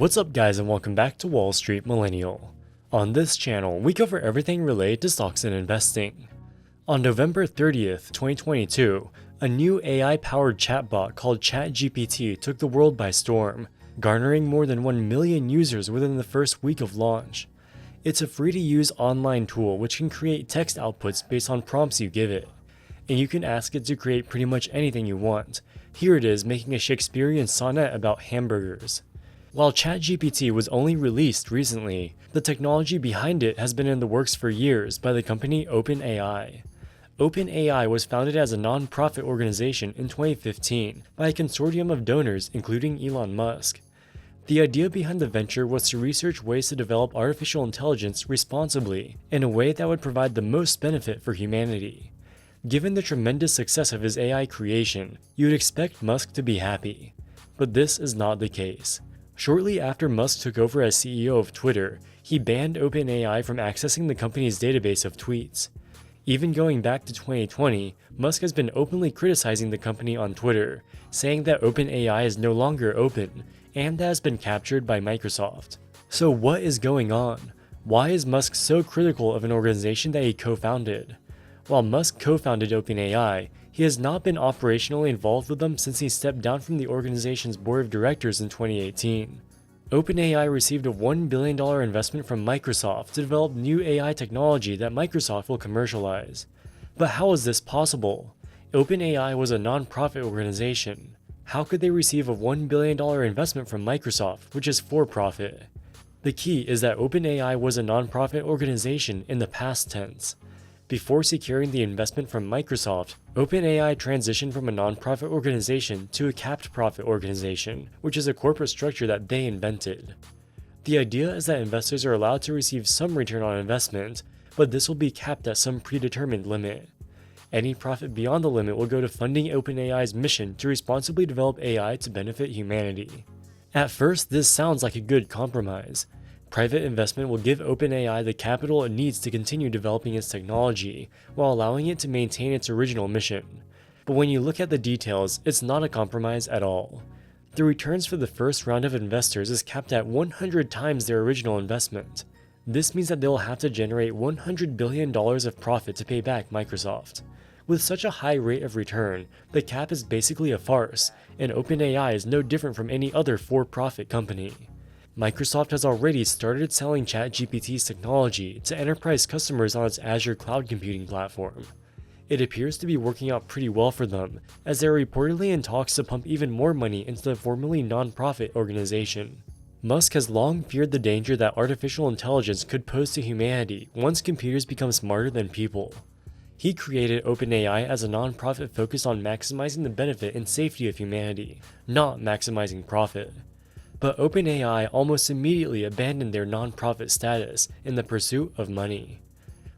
What's up guys, and welcome back to Wall Street Millennial. On this channel, we cover everything related to stocks and investing. On November 30th, 2022, a new AI-powered chatbot called ChatGPT took the world by storm, garnering more than 1 million users within the first week of launch. It's a free-to-use online tool which can create text outputs based on prompts you give it. And you can ask it to create pretty much anything you want. Here it is making a Shakespearean sonnet about hamburgers. While ChatGPT was only released recently, the technology behind it has been in the works for years by the company OpenAI. OpenAI was founded as a non-profit organization in 2015 by a consortium of donors including Elon Musk. The idea behind the venture was to research ways to develop artificial intelligence responsibly in a way that would provide the most benefit for humanity. Given the tremendous success of his AI creation, you would expect Musk to be happy. But this is not the case. Shortly after Musk took over as CEO of Twitter, he banned OpenAI from accessing the company's database of tweets. Even going back to 2020, Musk has been openly criticizing the company on Twitter, saying that OpenAI is no longer open and has been captured by Microsoft. So what is going on? Why is Musk so critical of an organization that he co-founded? While Musk co-founded OpenAI, he has not been operationally involved with them since he stepped down from the organization's board of directors in 2018. OpenAI received a $1 billion investment from Microsoft to develop new AI technology that Microsoft will commercialize. But how is this possible? OpenAI was a non-profit organization. How could they receive a $1 billion investment from Microsoft, which is for-profit? The key is that OpenAI was a non-profit organization in the past tense. Before securing the investment from Microsoft, OpenAI transitioned from a non-profit organization to a capped profit organization, which is a corporate structure that they invented. The idea is that investors are allowed to receive some return on investment, but this will be capped at some predetermined limit. Any profit beyond the limit will go to funding OpenAI's mission to responsibly develop AI to benefit humanity. At first, this sounds like a good compromise. Private investment will give OpenAI the capital it needs to continue developing its technology, while allowing it to maintain its original mission. But when you look at the details, it's not a compromise at all. The returns for the first round of investors is capped at 100 times their original investment. This means that they'll have to generate $100 billion of profit to pay back Microsoft. With such a high rate of return, the cap is basically a farce, and OpenAI is no different from any other for-profit company. Microsoft has already started selling ChatGPT's technology to enterprise customers on its Azure cloud computing platform. It appears to be working out pretty well for them, as they're reportedly in talks to pump even more money into the formerly non-profit organization. Musk has long feared the danger that artificial intelligence could pose to humanity once computers become smarter than people. He created OpenAI as a non-profit focused on maximizing the benefit and safety of humanity, not maximizing profit. But OpenAI almost immediately abandoned their non-profit status in the pursuit of money.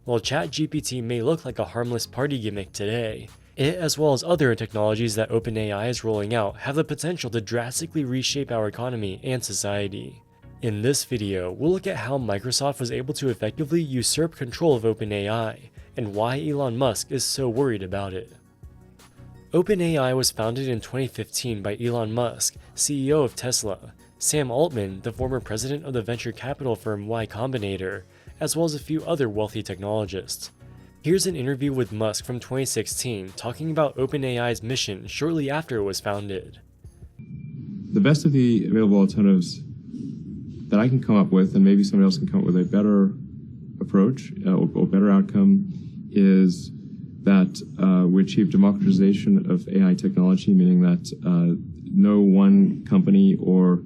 While ChatGPT may look like a harmless party gimmick today, it as well as other technologies that OpenAI is rolling out have the potential to drastically reshape our economy and society. In this video, we'll look at how Microsoft was able to effectively usurp control of OpenAI, and why Elon Musk is so worried about it. OpenAI was founded in 2015 by Elon Musk, CEO of Tesla, Sam Altman, the former president of the venture capital firm Y Combinator, as well as a few other wealthy technologists. Here's an interview with Musk from 2016 talking about OpenAI's mission shortly after it was founded. The best of the available alternatives that I can come up with, and maybe somebody else can come up with a better approach or better outcome, is that we achieve democratization of AI technology, meaning that no one company or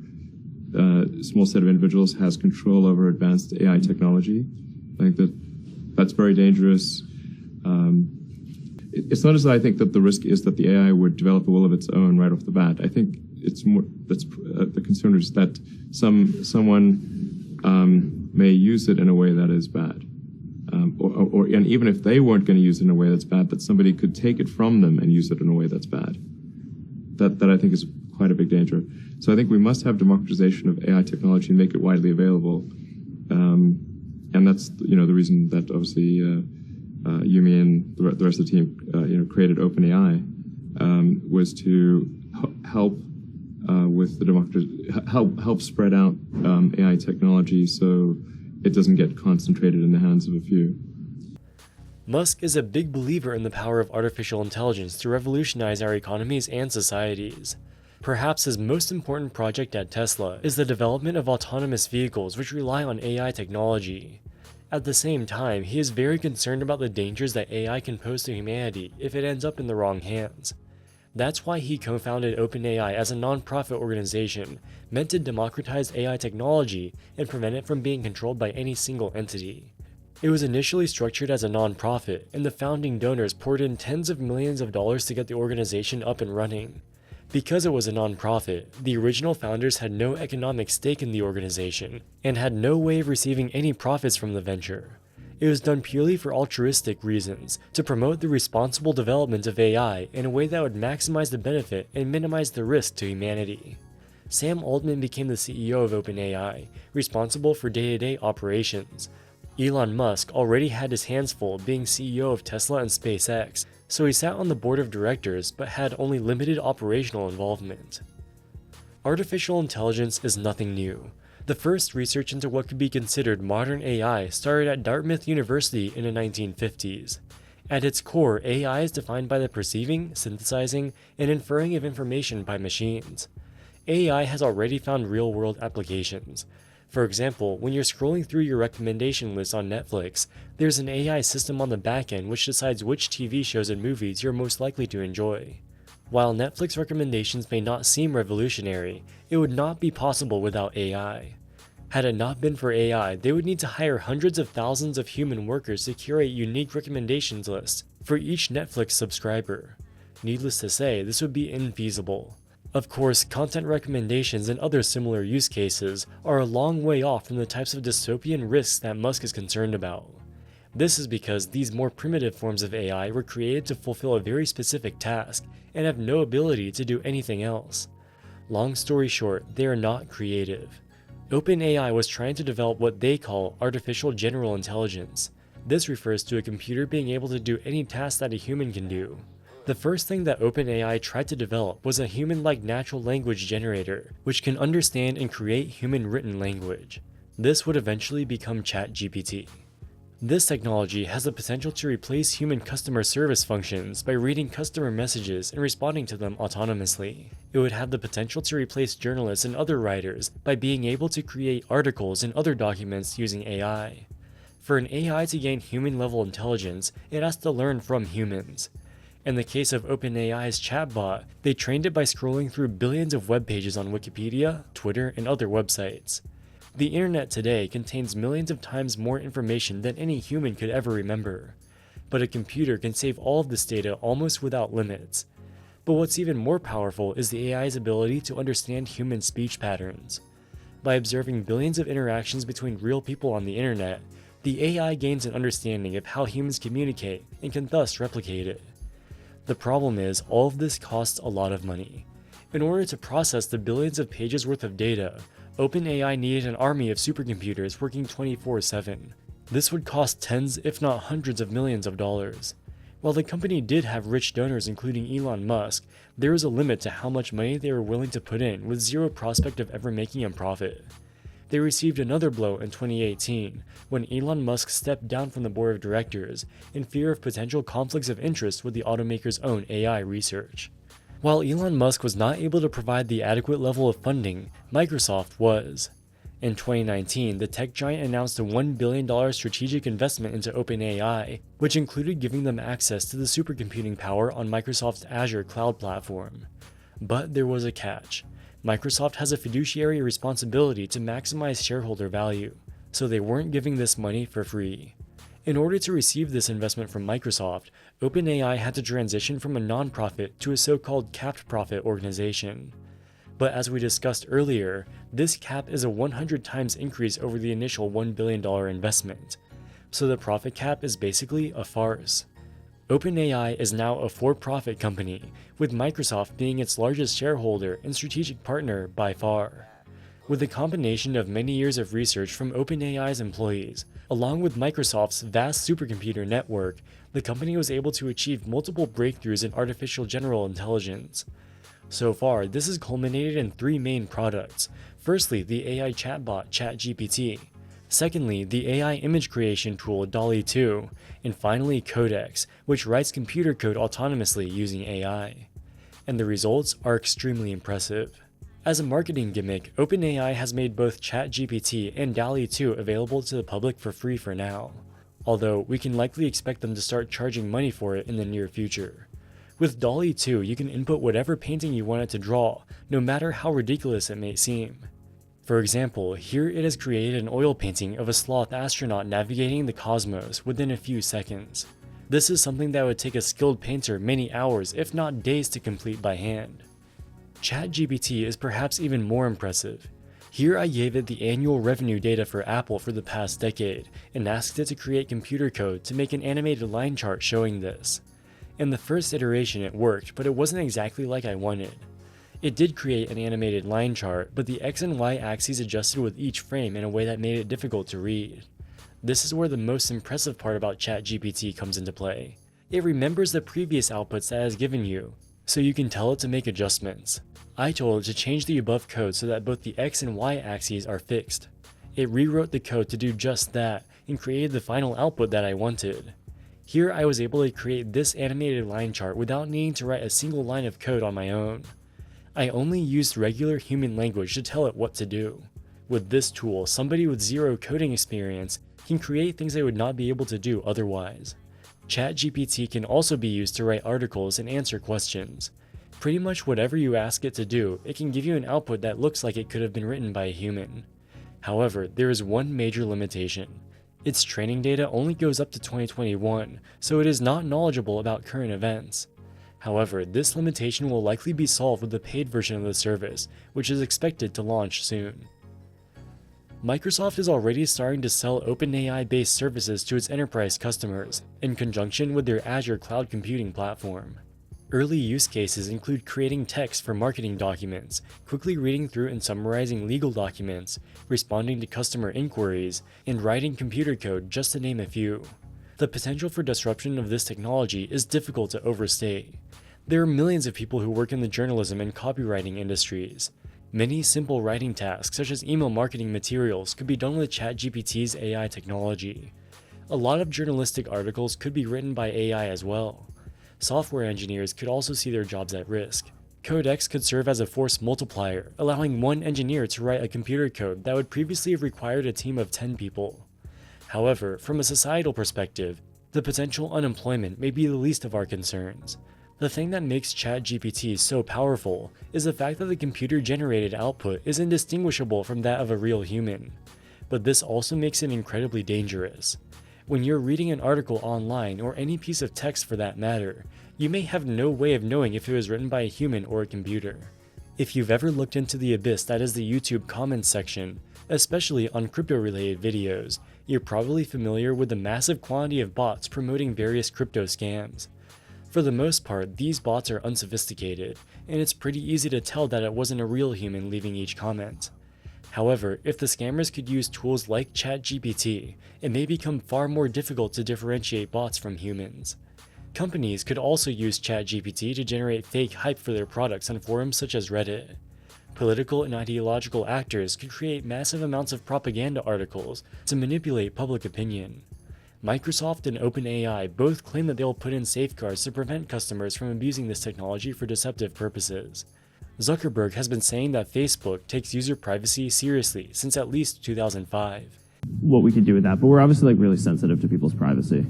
small set of individuals has control over advanced AI technology. I think that's very dangerous. It's not as though I think that the risk is that the AI would develop a will of its own right off the bat. I think it's more that's the concern is that someone may use it in a way that is bad, and even if they weren't going to use it in a way that's bad, that somebody could take it from them and use it in a way that's bad. That I think is quite a big danger. So I think we must have democratization of AI technology and make it widely available. And that's the reason that obviously Yumi and the rest of the team created OpenAI was to help with the help spread out AI technology so it doesn't get concentrated in the hands of a few. Musk is a big believer in the power of artificial intelligence to revolutionize our economies and societies. Perhaps his most important project at Tesla is the development of autonomous vehicles which rely on AI technology. At the same time, he is very concerned about the dangers that AI can pose to humanity if it ends up in the wrong hands. That's why he co-founded OpenAI as a non-profit organization meant to democratize AI technology and prevent it from being controlled by any single entity. It was initially structured as a non-profit, and the founding donors poured in tens of millions of dollars to get the organization up and running. Because it was a non-profit, the original founders had no economic stake in the organization and had no way of receiving any profits from the venture. It was done purely for altruistic reasons, to promote the responsible development of AI in a way that would maximize the benefit and minimize the risk to humanity. Sam Altman became the CEO of OpenAI, responsible for day-to-day operations. Elon Musk already had his hands full being CEO of Tesla and SpaceX, so he sat on the board of directors but had only limited operational involvement. Artificial intelligence is nothing new. The first research into what could be considered modern AI started at Dartmouth University in the 1950s. At its core, AI is defined by the perceiving, synthesizing, and inferring of information by machines. AI has already found real-world applications. For example, when you're scrolling through your recommendation list on Netflix, there's an AI system on the back end which decides which TV shows and movies you're most likely to enjoy. While Netflix recommendations may not seem revolutionary, it would not be possible without AI. Had it not been for AI, they would need to hire hundreds of thousands of human workers to curate unique recommendations lists for each Netflix subscriber. Needless to say, this would be infeasible. Of course, content recommendations and other similar use cases are a long way off from the types of dystopian risks that Musk is concerned about. This is because these more primitive forms of AI were created to fulfill a very specific task and have no ability to do anything else. Long story short, they are not creative. OpenAI was trying to develop what they call artificial general intelligence. This refers to a computer being able to do any task that a human can do. The first thing that OpenAI tried to develop was a human-like natural language generator, which can understand and create human-written language. This would eventually become ChatGPT. This technology has the potential to replace human customer service functions by reading customer messages and responding to them autonomously. It would have the potential to replace journalists and other writers by being able to create articles and other documents using AI. For an AI to gain human-level intelligence, it has to learn from humans. In the case of OpenAI's chatbot, they trained it by scrolling through billions of web pages on Wikipedia, Twitter, and other websites. The internet today contains millions of times more information than any human could ever remember. But a computer can save all of this data almost without limits. But what's even more powerful is the AI's ability to understand human speech patterns. By observing billions of interactions between real people on the internet, the AI gains an understanding of how humans communicate and can thus replicate it. The problem is, all of this costs a lot of money. In order to process the billions of pages worth of data, OpenAI needed an army of supercomputers working 24/7. This would cost tens, if not hundreds of millions of dollars. While the company did have rich donors including Elon Musk, there was a limit to how much money they were willing to put in with zero prospect of ever making a profit. They received another blow in 2018 when Elon Musk stepped down from the board of directors in fear of potential conflicts of interest with the automaker's own AI research. While Elon Musk was not able to provide the adequate level of funding, Microsoft was. In 2019, the tech giant announced a $1 billion strategic investment into OpenAI, which included giving them access to the supercomputing power on Microsoft's Azure cloud platform. But there was a catch. Microsoft has a fiduciary responsibility to maximize shareholder value, so they weren't giving this money for free. In order to receive this investment from Microsoft, OpenAI had to transition from a non-profit to a so-called capped profit organization. But as we discussed earlier, this cap is a 100 times increase over the initial $1 billion investment. So the profit cap is basically a farce. OpenAI is now a for-profit company, with Microsoft being its largest shareholder and strategic partner by far. With a combination of many years of research from OpenAI's employees, along with Microsoft's vast supercomputer network, the company was able to achieve multiple breakthroughs in artificial general intelligence. So far, this has culminated in three main products. Firstly, the AI chatbot ChatGPT. Secondly, the AI image creation tool DALL-E 2. And finally, Codex, which writes computer code autonomously using AI. And the results are extremely impressive. As a marketing gimmick, OpenAI has made both ChatGPT and DALL-E 2 available to the public for free for now, although we can likely expect them to start charging money for it in the near future. With DALL-E 2, you can input whatever painting you want it to draw, no matter how ridiculous it may seem. For example, here it has created an oil painting of a sloth astronaut navigating the cosmos within a few seconds. This is something that would take a skilled painter many hours, if not days, to complete by hand. ChatGPT is perhaps even more impressive. Here I gave it the annual revenue data for Apple for the past decade, and asked it to create computer code to make an animated line chart showing this. In the first iteration it worked, but it wasn't exactly like I wanted. It did create an animated line chart, but the X and Y axes adjusted with each frame in a way that made it difficult to read. This is where the most impressive part about ChatGPT comes into play. It remembers the previous outputs that it has given you, so you can tell it to make adjustments. I told it to change the above code so that both the X and Y axes are fixed. It rewrote the code to do just that, and created the final output that I wanted. Here I was able to create this animated line chart without needing to write a single line of code on my own. I only used regular human language to tell it what to do. With this tool, somebody with zero coding experience can create things they would not be able to do otherwise. ChatGPT can also be used to write articles and answer questions. Pretty much whatever you ask it to do, it can give you an output that looks like it could have been written by a human. However, there is one major limitation. Its training data only goes up to 2021, so it is not knowledgeable about current events. However, this limitation will likely be solved with the paid version of the service, which is expected to launch soon. Microsoft is already starting to sell OpenAI-based services to its enterprise customers, in conjunction with their Azure cloud computing platform. Early use cases include creating text for marketing documents, quickly reading through and summarizing legal documents, responding to customer inquiries, and writing computer code, just to name a few. The potential for disruption of this technology is difficult to overstate. There are millions of people who work in the journalism and copywriting industries. Many simple writing tasks, such as email marketing materials, could be done with ChatGPT's AI technology. A lot of journalistic articles could be written by AI as well. Software engineers could also see their jobs at risk. Codex could serve as a force multiplier, allowing one engineer to write a computer code that would previously have required a team of 10 people. However, from a societal perspective, the potential unemployment may be the least of our concerns. The thing that makes ChatGPT so powerful is the fact that the computer-generated output is indistinguishable from that of a real human. But this also makes it incredibly dangerous. When you're reading an article online, or any piece of text for that matter, you may have no way of knowing if it was written by a human or a computer. If you've ever looked into the abyss that is the YouTube comments section, especially on crypto-related videos, you're probably familiar with the massive quantity of bots promoting various crypto scams. For the most part, these bots are unsophisticated, and it's pretty easy to tell that it wasn't a real human leaving each comment. However, if the scammers could use tools like ChatGPT, it may become far more difficult to differentiate bots from humans. Companies could also use ChatGPT to generate fake hype for their products on forums such as Reddit. Political and ideological actors could create massive amounts of propaganda articles to manipulate public opinion. Microsoft and OpenAI both claim that they will put in safeguards to prevent customers from abusing this technology for deceptive purposes. Zuckerberg has been saying that Facebook takes user privacy seriously since at least 2005. What we could do with that, but we're obviously really sensitive to people's privacy.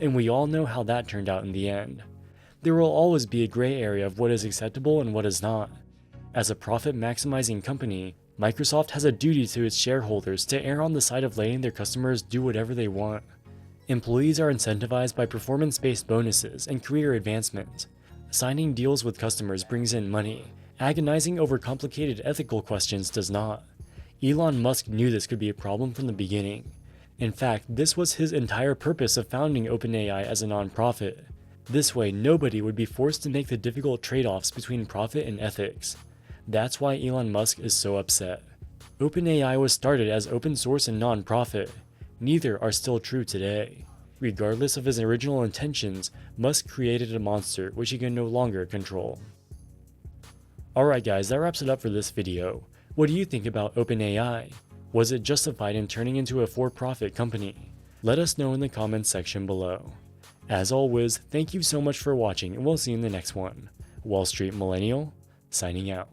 And we all know how that turned out in the end. There will always be a gray area of what is acceptable and what is not. As a profit-maximizing company, Microsoft has a duty to its shareholders to err on the side of letting their customers do whatever they want. Employees are incentivized by performance-based bonuses and career advancement. Signing deals with customers brings in money. Agonizing over complicated ethical questions does not. Elon Musk knew this could be a problem from the beginning. In fact, this was his entire purpose of founding OpenAI as a non-profit. This way, nobody would be forced to make the difficult trade-offs between profit and ethics. That's why Elon Musk is so upset. OpenAI was started as open source and non-profit. Neither are still true today. Regardless of his original intentions, Musk created a monster which he can no longer control. Alright guys, that wraps it up for this video. What do you think about OpenAI? Was it justified in turning into a for-profit company? Let us know in the comments section below. As always, thank you so much for watching and we'll see you in the next one. Wall Street Millennial, signing out.